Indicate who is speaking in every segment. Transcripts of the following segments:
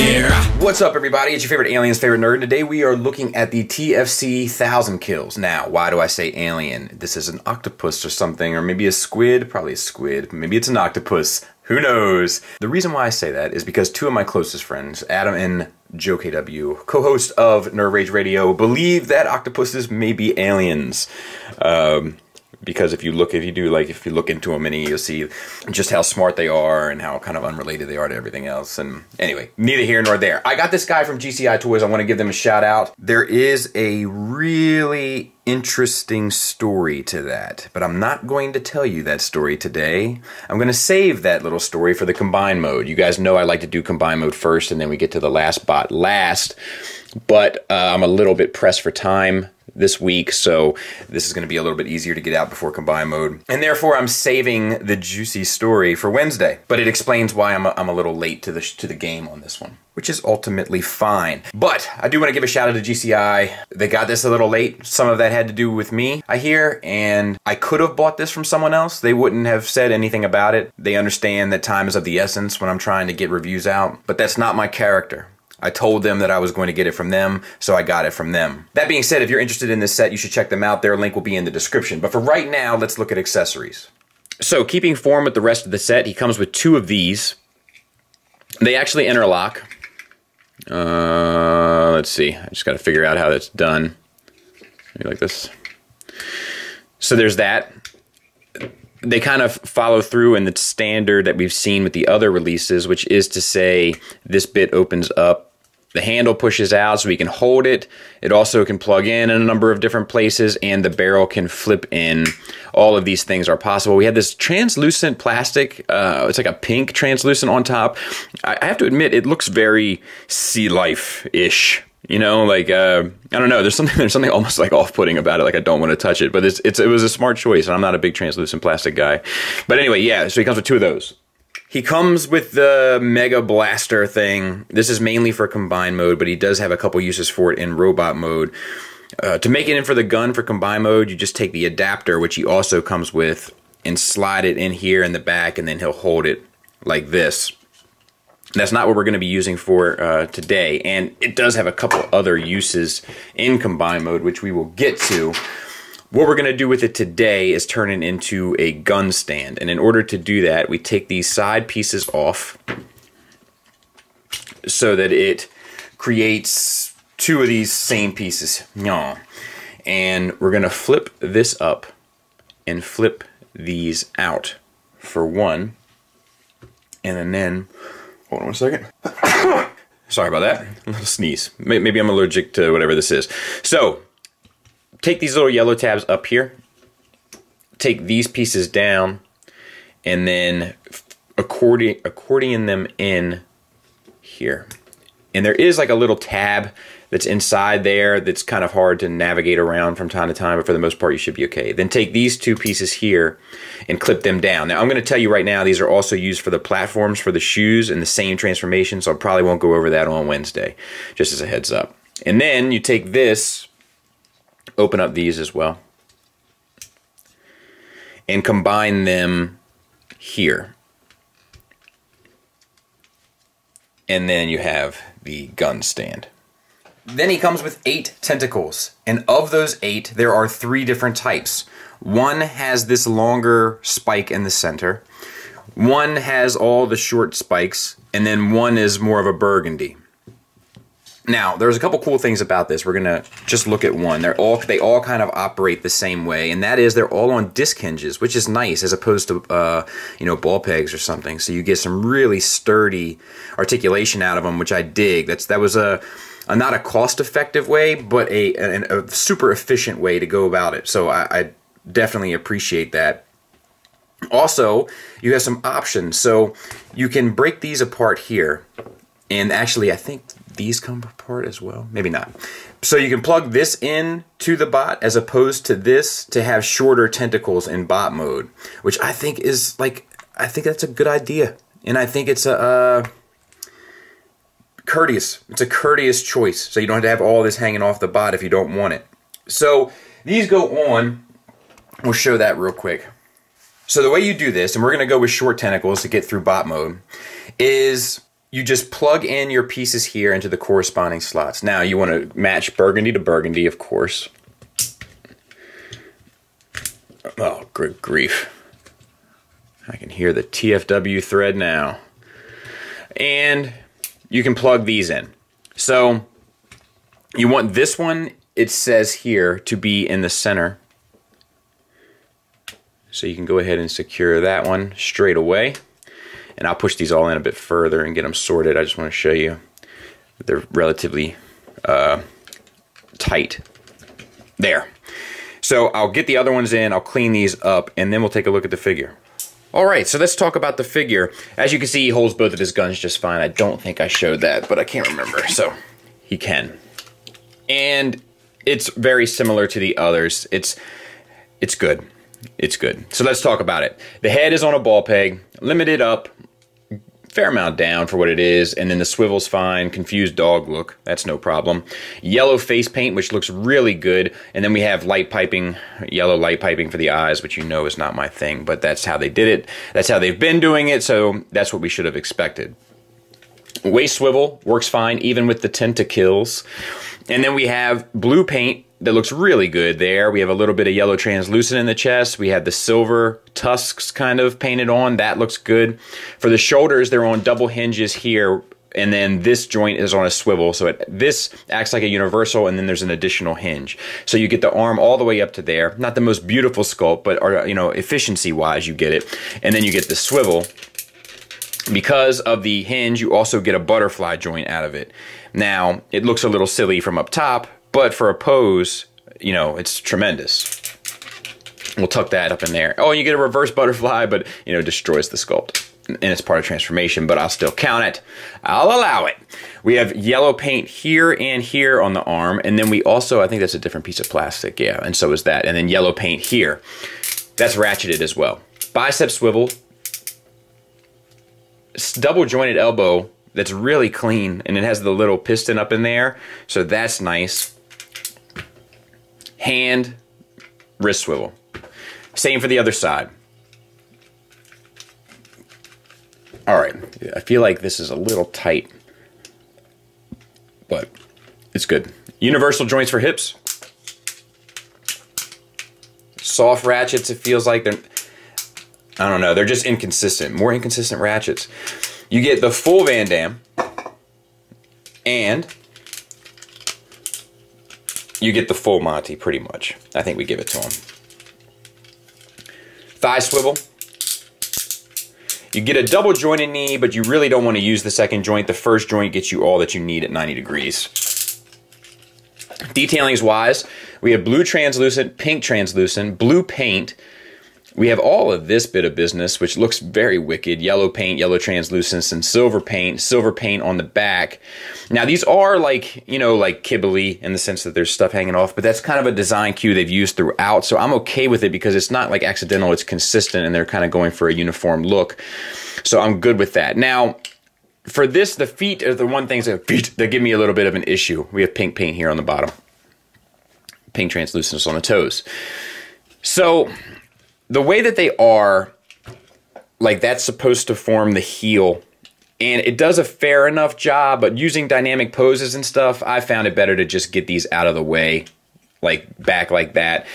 Speaker 1: here.
Speaker 2: What's up, everybody? It's your favorite alien's favorite nerd. Today we are looking at the TFC Thousandkills. Now, why do I say alien? This is an octopus or something, or maybe a squid. Probably a squid. Maybe it's an octopus. Who knows? The reason why I say that is because two of my closest friends, Adam and Joe KW, co-host of Nerd Rage Radio, believe that octopuses may be aliens. Because if you look into them, you'll see just how smart they are and how kind of unrelated they are to everything else. And anyway, neither here nor there. I got this guy from GCI Toys. I want to give them a shout out. There is a really interesting story to that, but I'm not going to tell you that story today. I'm going to save that little story for the combine mode. You guys know I like to do combine mode first, and then we get to the last bot last. But I'm a little bit pressed for time this week, so this is going to be a little bit easier to get out before combine mode, and therefore I'm saving the juicy story for Wednesday. But it explains why I'm a little late to the game on this one, which is ultimately fine. But I do want to give a shout out to GCI. They got this a little late. Some of that had to do with me, I hear, and I could have bought this from someone else. They wouldn't have said anything about it. They understand that time is of the essence when I'm trying to get reviews out, but that's not my character. I told them that I was going to get it from them, so I got it from them. That being said, if you're interested in this set, you should check them out. Their link will be in the description. But for right now, let's look at accessories. So, keeping form with the rest of the set, he comes with two of these. They actually interlock. Let's see. I just got to figure out how that's done. Maybe like this. So there's that. They kind of follow through in the standard that we've seen with the other releases, which is to say this bit opens up, the handle pushes out so we can hold it. It also can plug in a number of different places, and the barrel can flip in. All of these things are possible. We have this translucent plastic. It's like a pink translucent on top. I have to admit, it looks very sea life-ish. You know, like, I don't know, there's something almost like off-putting about it, like I don't want to touch it, but it was a smart choice, and I'm not a big translucent plastic guy. But anyway, yeah, so he comes with two of those. He comes with the Mega Blaster thing. This is mainly for combine mode, but he does have a couple uses for it in robot mode. To make it in for the gun for combine mode, you just take the adapter, which he also comes with, and slide it in here in the back, and then he'll hold it like this. That's not what we're going to be using for today, and it does have a couple other uses in combine mode, which we will get to. What we're going to do with it today is turn it into a gun stand, and in order to do that, we take these side pieces off so that it creates two of these same pieces. And we're going to flip this up and flip these out for one, and then hold on a second. Sorry about that. A little sneeze. Maybe I'm allergic to whatever this is. So, take these little yellow tabs up here. Take these pieces down. And then accordion them in here. And there is like a little tab that's inside there that's kind of hard to navigate around from time to time, but for the most part you should be okay. Then take these two pieces here and clip them down. Now I'm going to tell you right now, these are also used for the platforms for the shoes and the same transformation, so I probably won't go over that on Wednesday, just as a heads up. And then you take this, open up these as well, and combine them here. And then you have the gun stand. Then he comes with 8 tentacles, and of those 8, there are 3 different types. One has this longer spike in the center, one has all the short spikes, and then one is more of a burgundy. Now, there's a couple cool things about this. We're gonna just look at one. They all kind of operate the same way, and that is they're all on disc hinges, which is nice as opposed to you know, ball pegs or something. So you get some really sturdy articulation out of them, which I dig. That was not a cost-effective way, but a super efficient way to go about it. So I definitely appreciate that. Also, you have some options. So you can break these apart here, and actually I think these come apart as well. Maybe not. So you can plug this in to the bot as opposed to this to have shorter tentacles in bot mode, which I think is like, I think that's a good idea. And I think it's courteous. It's a courteous choice. So you don't have to have all this hanging off the bot if you don't want it. So these go on. We'll show that real quick. So the way you do this, and we're going to go with short tentacles to get through bot mode, is you just plug in your pieces here into the corresponding slots. Now you want to match burgundy to burgundy, of course. Oh, good grief. I can hear the TFW thread now. And you can plug these in. So you want this one, it says here, to be in the center. So you can go ahead and secure that one straight away. And I'll push these all in a bit further and get them sorted. I just want to show you that they're relatively tight. There. So I'll get the other ones in, I'll clean these up, and then we'll take a look at the figure. Alright, so let's talk about the figure. As you can see, he holds both of his guns just fine. I don't think I showed that, but I can't remember. So, he can. And it's very similar to the others. It's good. It's good. So let's talk about it. The head is on a ball peg, limited up, fair amount down for what it is, and then the swivel's fine. Confused dog look, that's no problem. Yellow face paint, which looks really good, and then we have light piping, yellow light piping for the eyes, which you know is not my thing, but that's how they did it. That's how they've been doing it, so that's what we should have expected. Waist swivel works fine, even with the Tentakills. And then we have blue paint that looks really good there. We have a little bit of yellow translucent in the chest. We have the silver tusks kind of painted on. That looks good. For the shoulders, they're on double hinges here, and then this joint is on a swivel. So this acts like a universal, and then there's an additional hinge. So you get the arm all the way up to there. Not the most beautiful sculpt, but efficiency-wise, you get it. And then you get the swivel. Because of the hinge, you also get a butterfly joint out of it. Now, it looks a little silly from up top, but for a pose, it's tremendous. We'll tuck that up in there. Oh, you get a reverse butterfly, but, destroys the sculpt. And it's part of transformation, but I'll still count it. I'll allow it. We have yellow paint here and here on the arm, and then we also, I think that's a different piece of plastic, yeah, and so is that. And then yellow paint here. That's ratcheted as well. Bicep swivel. Double jointed elbow that's really clean, and it has the little piston up in there, so that's nice. Hand, wrist swivel. Same for the other side. Alright, I feel like this is a little tight, but it's good. Universal joints for hips. Soft ratchets, it feels like they're... I don't know, they're just inconsistent. More inconsistent ratchets. You get the full Van Damme, and you get the full Monty, pretty much. I think we give it to him. Thigh swivel. You get a double jointed knee, but you really don't want to use the second joint. The first joint gets you all that you need at 90 degrees. Detailings wise, we have blue translucent, pink translucent, blue paint. We have all of this bit of business, which looks very wicked. Yellow paint, yellow translucence, and silver paint on the back. Now, these are like, like kibbly in the sense that there's stuff hanging off, but that's kind of a design cue they've used throughout, so I'm okay with it because it's not like accidental, it's consistent, and they're kind of going for a uniform look. So I'm good with that. Now, for this, the feet are the one thing that give me a little bit of an issue. We have pink paint here on the bottom. Pink translucence on the toes. So... the way that they are, like that's supposed to form the heel, and it does a fair enough job, but using dynamic poses and stuff, I found it better to just get these out of the way, like back like that.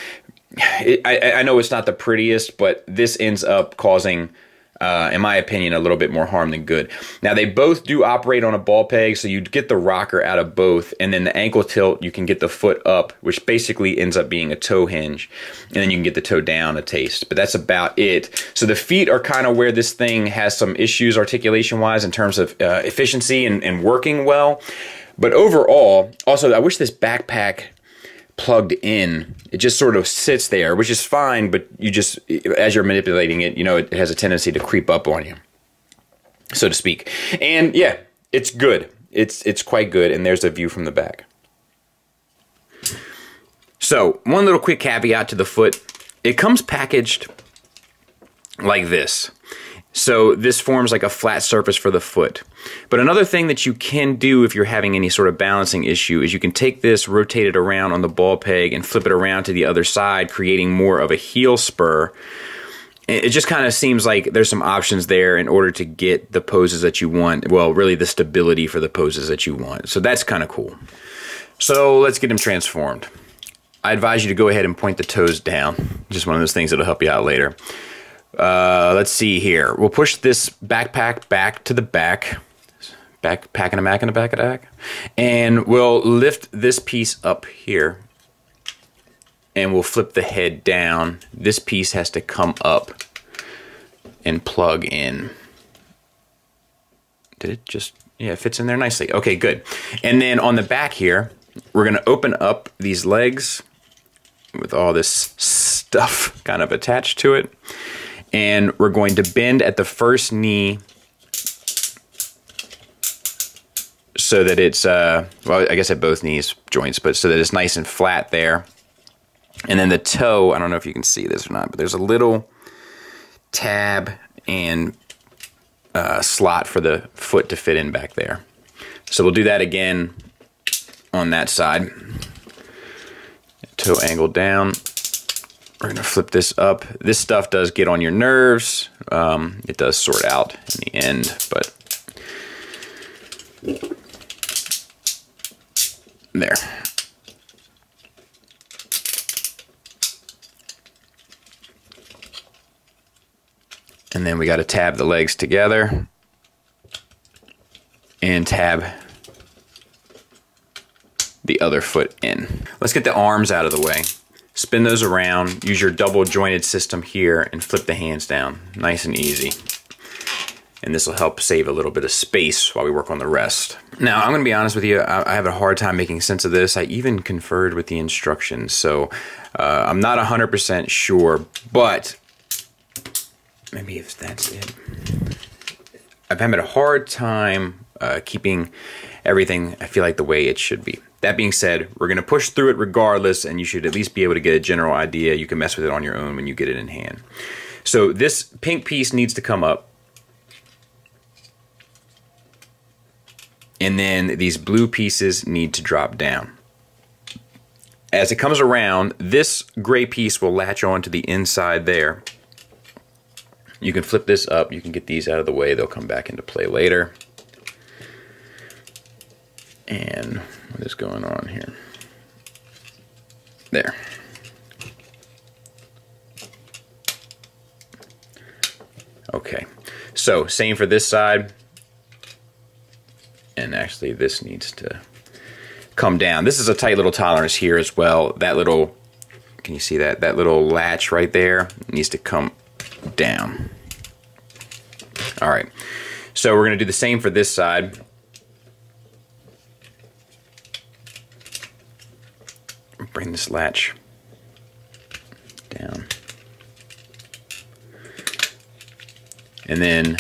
Speaker 2: I know it's not the prettiest, but this ends up causing, in my opinion, a little bit more harm than good. Now, they both do operate on a ball peg, so you get the rocker out of both, and then the ankle tilt, you can get the foot up, which basically ends up being a toe hinge, and then you can get the toe down a taste, but that's about it. So the feet are kind of where this thing has some issues articulation-wise in terms of efficiency and working well, but overall, also, I wish this backpack plugged in. It just sort of sits there, which is fine, but you just, as you're manipulating it, it has a tendency to creep up on you, so to speak. And yeah, it's good. It's quite good, and there's a view from the back. So, one little quick caveat to the foot. It comes packaged like this. So this forms like a flat surface for the foot. But another thing that you can do if you're having any sort of balancing issue is you can take this, rotate it around on the ball peg, and flip it around to the other side, creating more of a heel spur. It just kind of seems like there's some options there in order to get the poses that you want. Well, really the stability for the poses that you want. So that's kind of cool. So let's get him transformed. I advise you to go ahead and point the toes down. Just one of those things that'll help you out later. Let's see here. We'll push this backpack back to the back. Backpack and a mac and a back of the back. And we'll lift this piece up here. And we'll flip the head down. This piece has to come up and plug in. Did it just, yeah, it fits in there nicely. Okay, good. And then on the back here, we're gonna open up these legs with all this stuff kind of attached to it. And we're going to bend at the first knee so that it's, well, I guess at both knees joints, but so that it's nice and flat there. And then the toe, I don't know if you can see this or not, but there's a little tab and slot for the foot to fit in back there. So we'll do that again on that side. Toe angled down. We're gonna flip this up. This stuff does get on your nerves. It does sort out in the end, but there. And then we got to tab the legs together and tab the other foot in. Let's get the arms out of the way. Spin those around, use your double jointed system here and flip the hands down. Nice and easy. And this will help save a little bit of space while we work on the rest. Now, I'm gonna be honest with you, I have a hard time making sense of this. I even conferred with the instructions, so I'm not 100% sure, but maybe if that's it. I've had a hard time keeping everything, I feel like, the way it should be. That being said, we're gonna push through it regardless, and you should at least be able to get a general idea. You can mess with it on your own when you get it in hand. So this pink piece needs to come up. And then these blue pieces need to drop down. As it comes around, this gray piece will latch on to the inside there. You can flip this up, you can get these out of the way, they'll come back into play later. And what is going on here? There. Okay, so same for this side. And actually this needs to come down. This is a tight little tolerance here as well. That little, can you see that? That little latch right there needs to come down. All right, so we're gonna do the same for this side. Bring this latch down. And then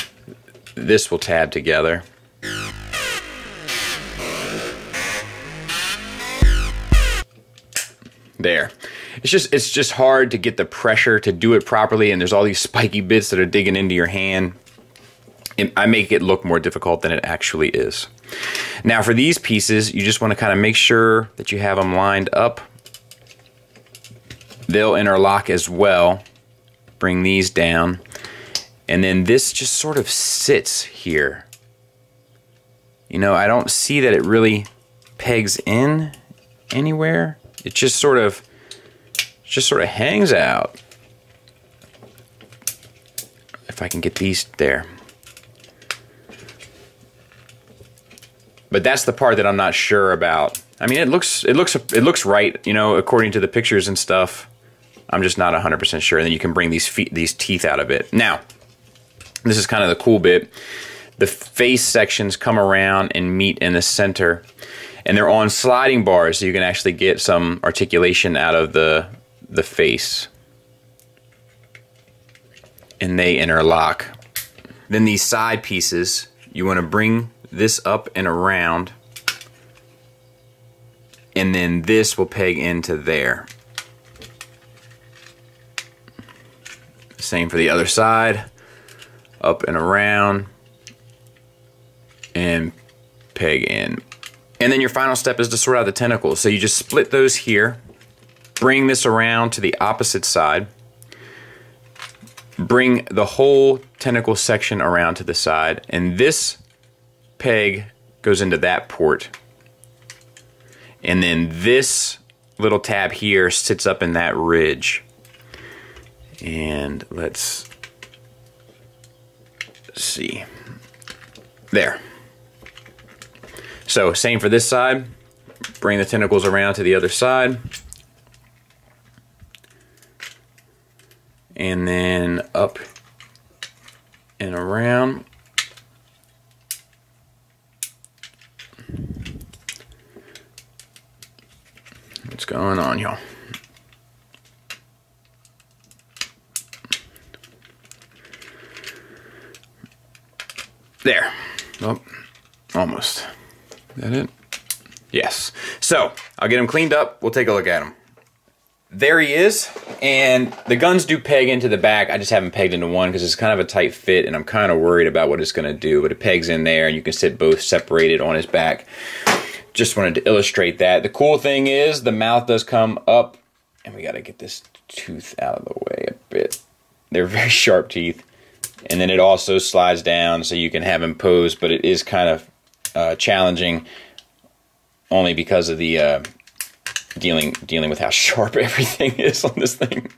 Speaker 2: this will tab together. There. It's just hard to get the pressure to do it properly, and there's all these spiky bits that are digging into your hand. I make it look more difficult than it actually is. Now for these pieces, you just want to kind of make sure that you have them lined up. They'll interlock as well. Bring these down. And then this just sort of sits here. You know, I don't see that it really pegs in anywhere. It just sort of hangs out. If I can get these there. But that's the part that I'm not sure about. I mean, it looks right, you know, according to the pictures and stuff. I'm just not 100% sure. And then you can bring these teeth out of it. Now, this is kind of the cool bit. The face sections come around and meet in the center. And they're on sliding bars, so you can actually get some articulation out of the face. And they interlock. Then these side pieces, you want to bring this up and around. And then this will peg into there. Same for the other side. Up and around. And peg in. And then your final step is to sort out the tentacles. So you just split those here, bring this around to the opposite side, bring the whole tentacle section around to the side, and this peg goes into that port. And then this little tab here sits up in that ridge. And let's see. There. So same for this side. Bring the tentacles around to the other side. And then up and around. What's going on, y'all? There. Oh, almost. Is that it? Yes. So, I'll get him cleaned up. We'll take a look at him. There he is, and the guns do peg into the back. I just haven't pegged into one because it's kind of a tight fit, and I'm kind of worried about what it's going to do, but it pegs in there, and you can sit both separated on his back. Just wanted to illustrate that. The cool thing is the mouth does come up, and we got to get this tooth out of the way a bit. They're very sharp teeth, and then it also slides down so you can have him pose, but it is kind of challenging only because of the dealing with how sharp everything is on this thing.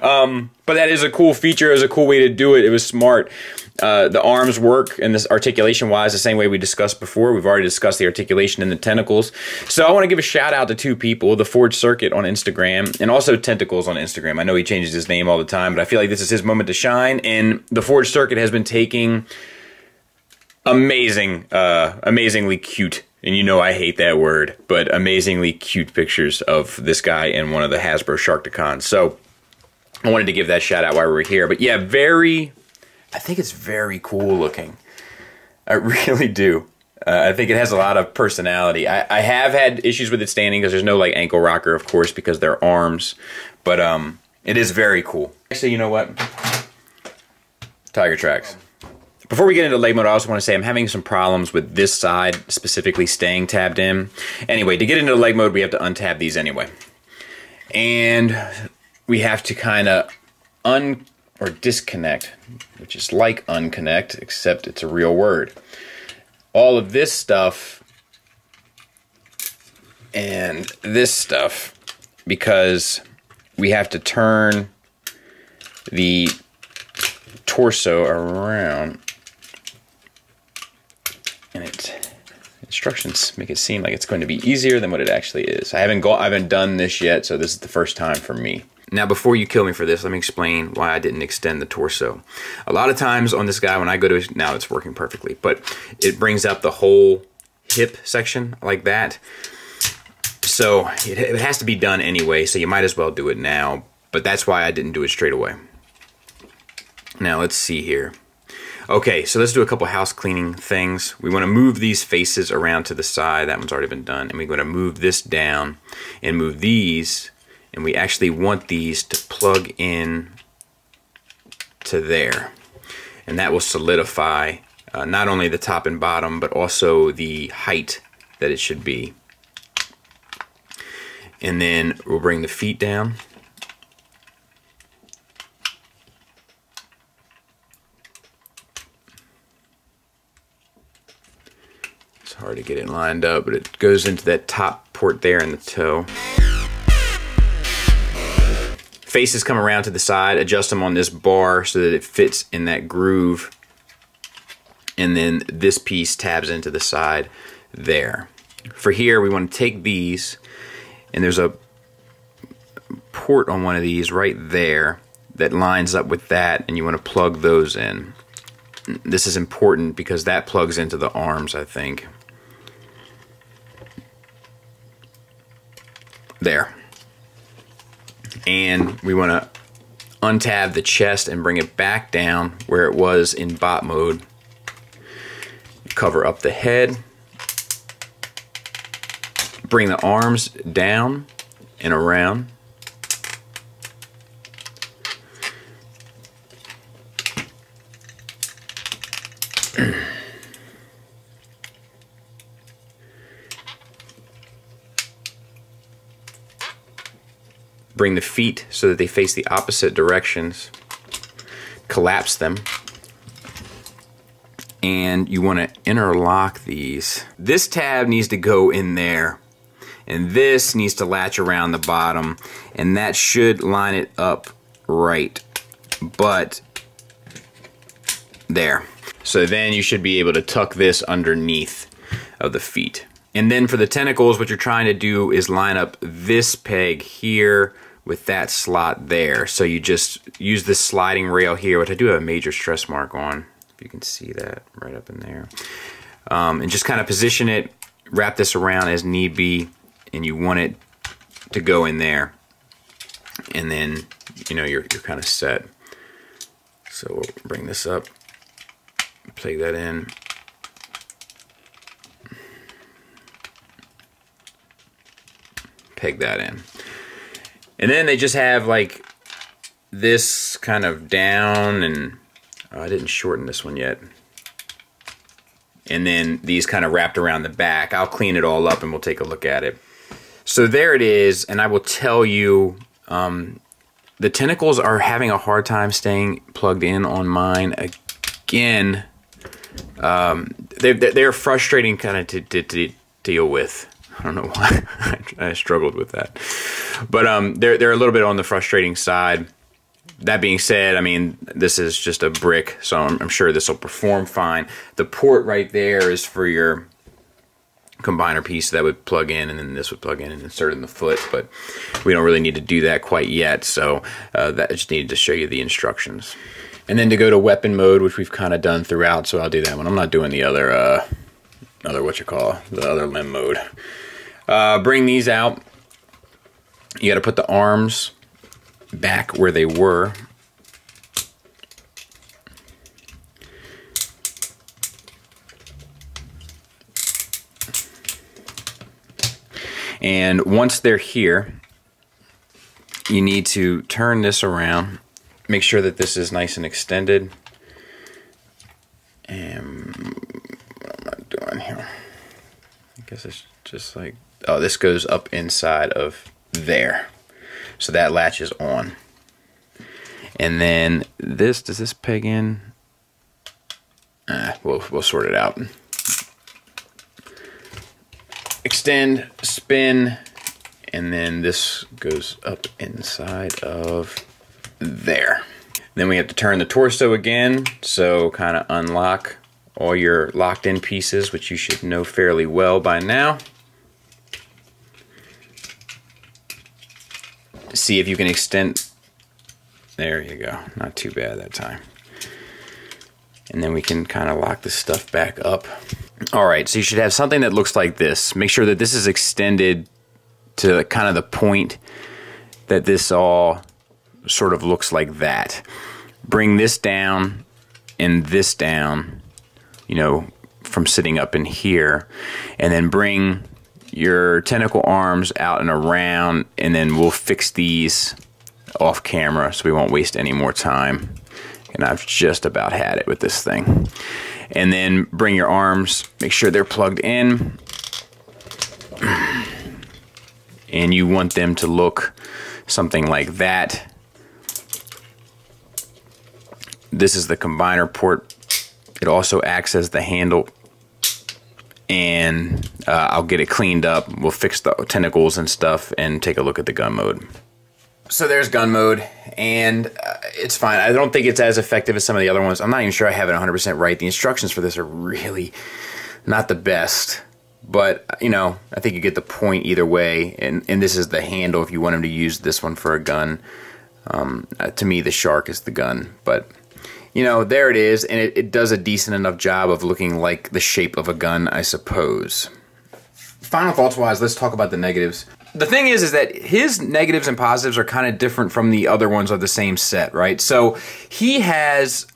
Speaker 2: But that is a cool feature. It was a cool way to do it. It was smart. The arms work, and this articulation-wise, the same way we discussed before. We've already discussed the articulation and the tentacles. So I want to give a shout-out to two people, the Forge Circuit on Instagram, and also Tentacles on Instagram. I know he changes his name all the time, but I feel like this is his moment to shine, and the Forge Circuit has been taking amazingly cute, and you know I hate that word, but amazingly cute pictures of this guy in one of the Hasbro Sharkticons. So I wanted to give that shout out while we were here. But yeah, I think it's very cool looking. I really do. I think it has a lot of personality. I have had issues with it standing because there's no like ankle rocker, of course, because they're arms. But it is very cool. Actually, you know what? Tiger tracks. Before we get into leg mode, I also want to say I'm having some problems with this side specifically staying tabbed in. Anyway, to get into leg mode, we have to untab these anyway. And we have to kind of disconnect, which is like unconnect, except it's a real word. All of this stuff and this stuff, because we have to turn the torso around. And instructions make it seem like it's going to be easier than what it actually is. I haven't done this yet, so this is the first time for me. Now, before you kill me for this, let me explain why I didn't extend the torso. A lot of times on this guy, when I go to, now it's working perfectly, but it brings up the whole hip section like that. So it has to be done anyway, so you might as well do it now, but that's why I didn't do it straight away. Now, let's see here. Okay, so let's do a couple house cleaning things. We want to move these faces around to the side. That one's already been done. And we're going to move this down and move these. And we actually want these to plug in to there. And that will solidify not only the top and bottom, but also the height that it should be. And then we'll bring the feet down. Hard to get it lined up, but it goes into that top port there in the toe. Faces come around to the side, adjust them on this bar so that it fits in that groove. And then this piece tabs into the side there. For here, we want to take these, and there's a port on one of these right there that lines up with that, and you want to plug those in. This is important because that plugs into the arms, I think. There. And we want to untab the chest and bring it back down where it was in bot mode. Cover up the head. Bring the arms down and around. Bring the feet so that they face the opposite directions. collapse them. And you want to interlock these. This tab needs to go in there, and this needs to latch around the bottom, and that should line it up right. But there. So then you should be able to tuck this underneath of the feet. And then for the tentacles, what you're trying to do is line up this peg here with that slot there. So you just use this sliding rail here, which I do have a major stress mark on. You can see that right up in there. And just kind of position it, wrap this around as need be, and you want it to go in there. And then, you know, you're kind of set. So we'll bring this up, plug that in. Peg that in. And then they just have like this kind of down, and I didn't shorten this one yet. And then these kind of wrapped around the back. I'll clean it all up and we'll take a look at it. So there it is, and I will tell you, the tentacles are having a hard time staying plugged in on mine. Again, they're frustrating kind of to deal with. I don't know why I struggled with that. But they're a little bit on the frustrating side. That being said, I mean, this is just a brick, so I'm sure this will perform fine. The port right there is for your combiner piece that would plug in, and then this would plug in and insert in the foot, but we don't really need to do that quite yet, so that I just needed to show you the instructions. And then to go to weapon mode, which we've kind of done throughout, so I'll do that one. I'm not doing the other, the other limb mode. Bring these out. You got to put the arms back where they were. And once they're here, you need to turn this around. Make sure that this is nice and extended. And what am I doing here? I guess it's just like, oh, this goes up inside of there. So that latches on. And then this, does this peg in? We'll sort it out. Extend, spin, and then this goes up inside of there. Then we have to turn the torso again, so kind of unlock all your locked in pieces, which you should know fairly well by now. See if you can extend. There you go. Not too bad that time. And then we can kind of lock this stuff back up. All right, so you should have something that looks like this. Make sure that this is extended to kind of the point that this all sort of looks like that. Bring this down and this down, you know, from sitting up in here, and then bring your tentacle arms out and around, and then we'll fix these off camera so we won't waste any more time. And I've just about had it with this thing. And then bring your arms, make sure they're plugged in. And you want them to look something like that. This is the combiner port. It also acts as the handle. And I'll get it cleaned up. We'll fix the tentacles and stuff and take a look at the gun mode. So there's gun mode, and it's fine. I don't think it's as effective as some of the other ones. I'm not even sure I have it 100% right. The instructions for this are really not the best, but you know, I think you get the point either way. And this is the handle if you want him to use this one for a gun. To me, the shark is the gun, but you know, there it is, and it does a decent enough job of looking like the shape of a gun, I suppose. Final thoughts wise, let's talk about the negatives. The thing is that his negatives and positives are kind of different from the other ones of the same set, right? So he has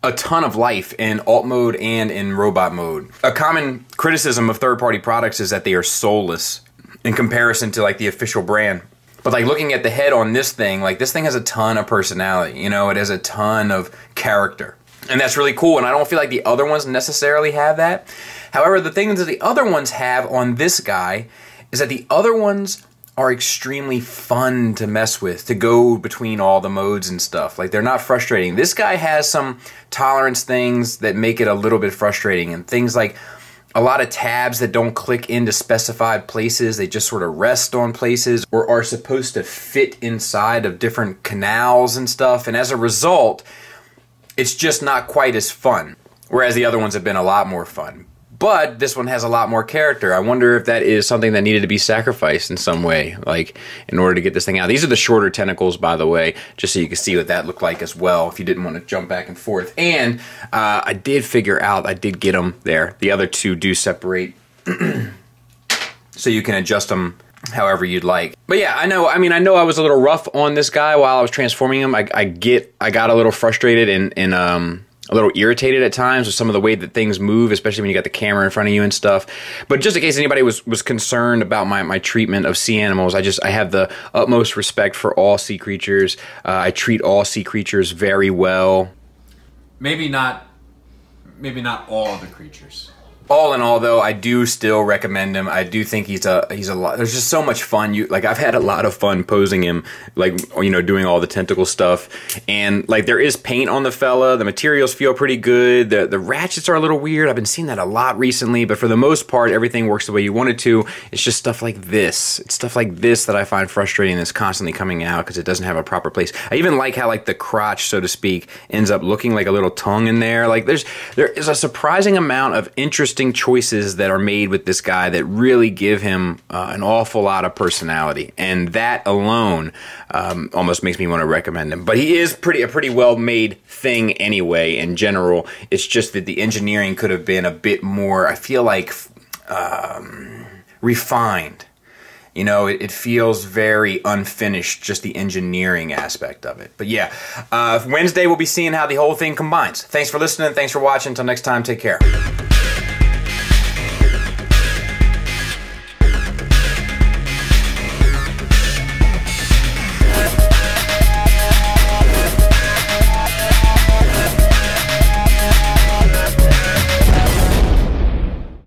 Speaker 2: a ton of life in alt mode and in robot mode. A common criticism of third-party products is that they are soulless in comparison to like the official brand. But like looking at the head on this thing, like this thing has a ton of personality, you know, it has a ton of character. And that's really cool, and I don't feel like the other ones necessarily have that. However, the thing that the other ones have on this guy is that the other ones are extremely fun to mess with, to go between all the modes and stuff. Like, they're not frustrating. This guy has some tolerance things that make it a little bit frustrating, and things like a lot of tabs that don't click into specified places. They just sort of rest on places or are supposed to fit inside of different canals and stuff. And as a result, it's just not quite as fun. Whereas the other ones have been a lot more fun. But this one has a lot more character. I wonder if that is something that needed to be sacrificed in some way, like, in order to get this thing out. These are the shorter tentacles, by the way, just so you can see what that looked like as well, if you didn't want to jump back and forth. And I did figure out, I did get them there. The other two do separate, so you can adjust them however you'd like. But yeah, I know I was a little rough on this guy while I was transforming him. I got a little frustrated and a little irritated at times with some of the way that things move, especially when you got the camera in front of you and stuff. But just in case anybody was concerned about my treatment of sea animals, I have the utmost respect for all sea creatures. I treat all sea creatures very well.
Speaker 1: Maybe not all of the creatures.
Speaker 2: All in all, though, I do still recommend him. I do think he's a lot. There's just so much fun. I've had a lot of fun posing him, like, you know, doing all the tentacle stuff. And like, there is paint on the fella. The materials feel pretty good. The ratchets are a little weird. I've been seeing that a lot recently, but for the most part, everything works the way you want it to. It's just stuff like this. It's stuff like this that I find frustrating. That's constantly coming out because it doesn't have a proper place. I even like how, like, the crotch, so to speak, ends up looking like a little tongue in there. Like, there is a surprising amount of interesting choices that are made with this guy that really give him an awful lot of personality, and that alone almost makes me want to recommend him. But he is a pretty well made thing anyway. In general, it's just that the engineering could have been a bit more, I feel like, refined. You know, it feels very unfinished, just the engineering aspect of it. But yeah, Wednesday we'll be seeing how the whole thing combines. Thanks for listening. Thanks for watching. Until next time, take care.